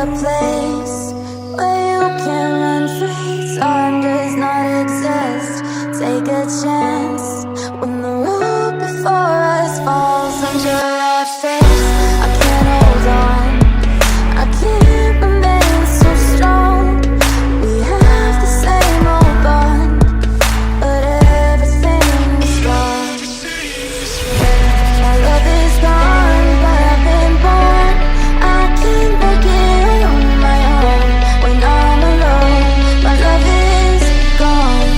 a place where you can run free. Time does not exist. Take a chance when the road before us falls under our face. I can't hold on, I can't remain so strong. We have the same old bond, but everything is wrong. My love is gone, but I've been born. I can't break it on my own. When I'm alone, my love is gone.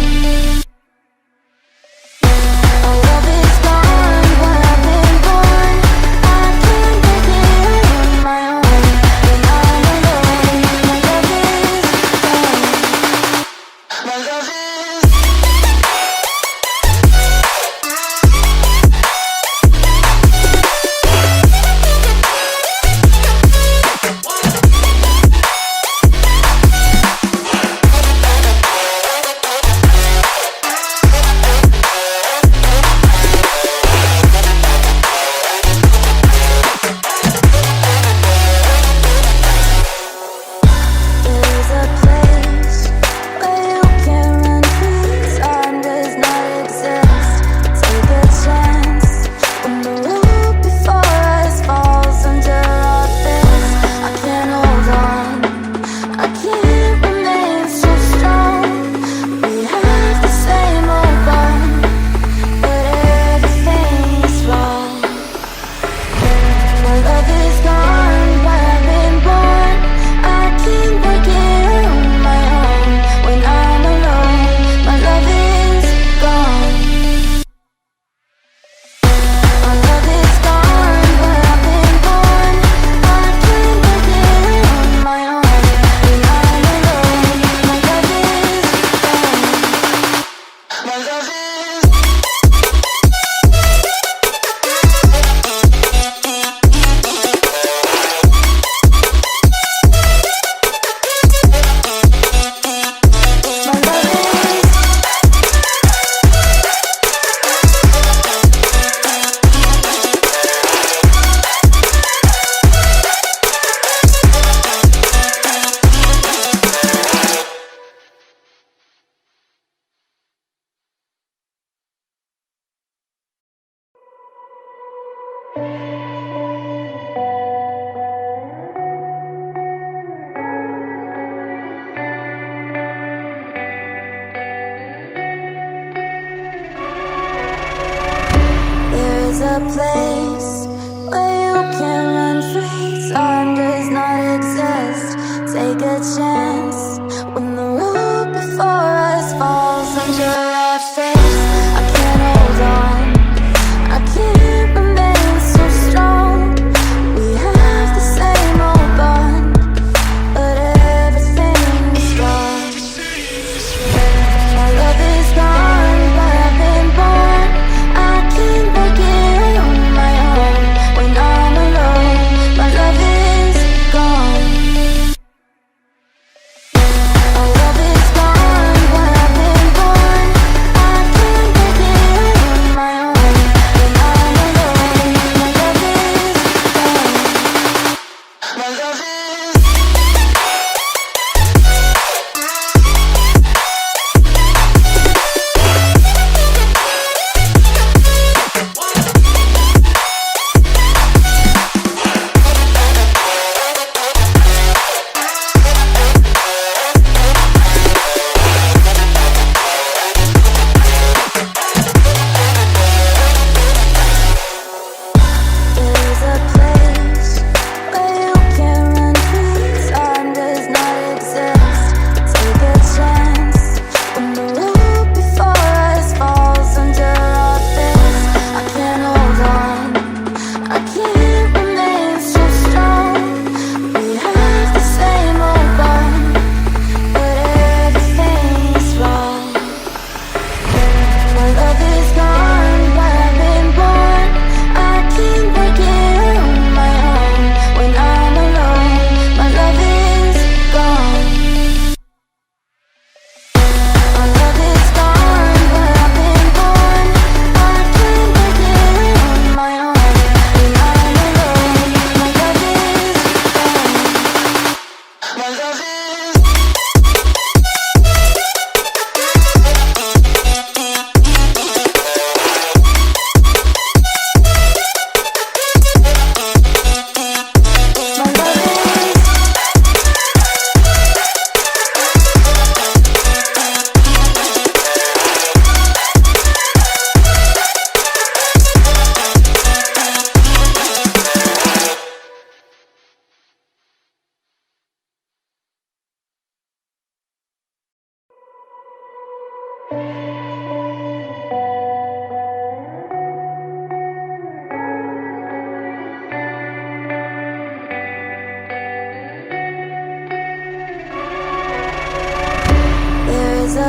My love is gone, but I've been born. I can't break it on my own. When I'm alone, my love is gone. My love is There's a place where you can run free. Time does not exist. Take a chance when the road before us falls under our face. I can't hold on, I can't remain so strong. We have the same old bond, but everything's wrong. My love is gone, but I've been born. I can't break it on my own. When I'm alone, my love is gone. My love is gone, but I've been born. I can't break it on my own. When I'm alone, my love is gone. My love is There's a place where you can run free. Time does not exist. Take a chance when the road before us falls under our face. I can't hold on, I can't remain so strong. We have the same old bond, but everything is wrong. My love is gone, but I've been born. I can't break it on my own. When I'm alone, my love is gone.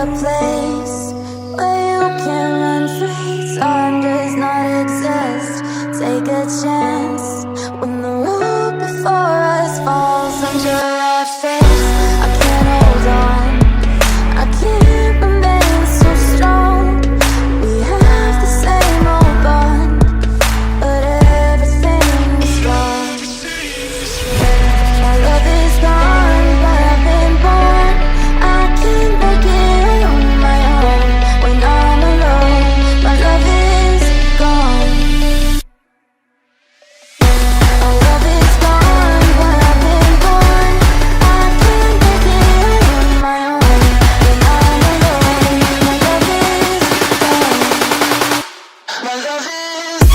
a place where you can run free. Time does not exist. Take a chance when the road before us falls under our face. I can't hold on, I can't remain so strong. We have the same old bond, but everything is wrong. My love is gone, but I've been born. I can't make it on my own. When I'm alone, my love is gone. My love is gone, but I've been born. I can't make it on my own. When I'm alone, my love is gone. My love is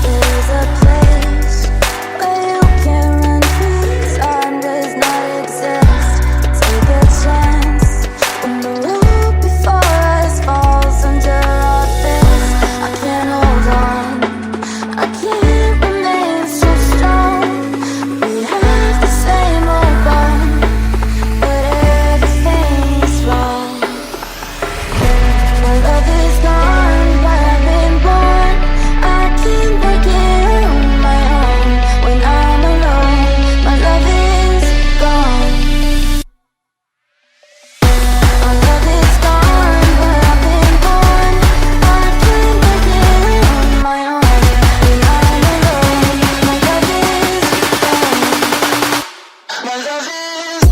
There's a place where you can run free. Time does not exist. Take a chance when the road before us falls under our face. I can't hold on, I can't remain so strong. We have the same old bond, but everything's wrong. My love is gone, but I've been born. I can't make it on my own. When I'm alone, my love is gone. My love is gone, but I've been born. I can't make it on my own. When I'm alone, my love is gone. My love is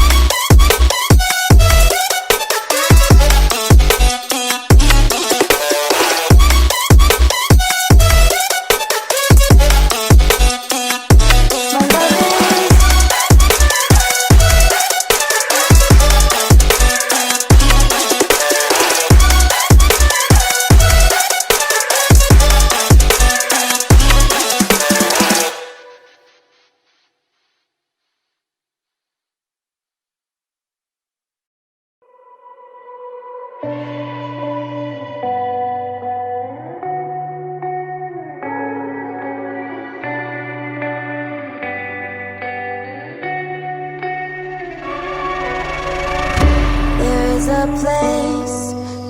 There is a place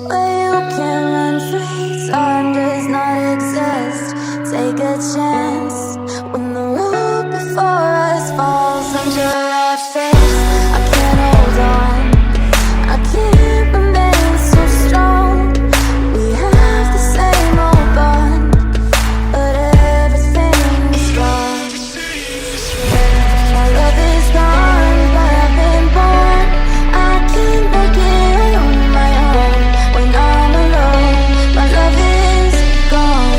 where you can run free. Time does not exist. Take a chance when the road before us falls under our face. I can't hold on, I can't remain so strong. We have the same old bond, but everything is wrong. My love is gone, but I've been born. I can't make it on my own. When I'm alone, my love is gone.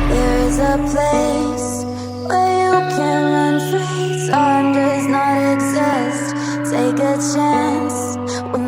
There's a place where you can run free. Time does not exist. Take a chance with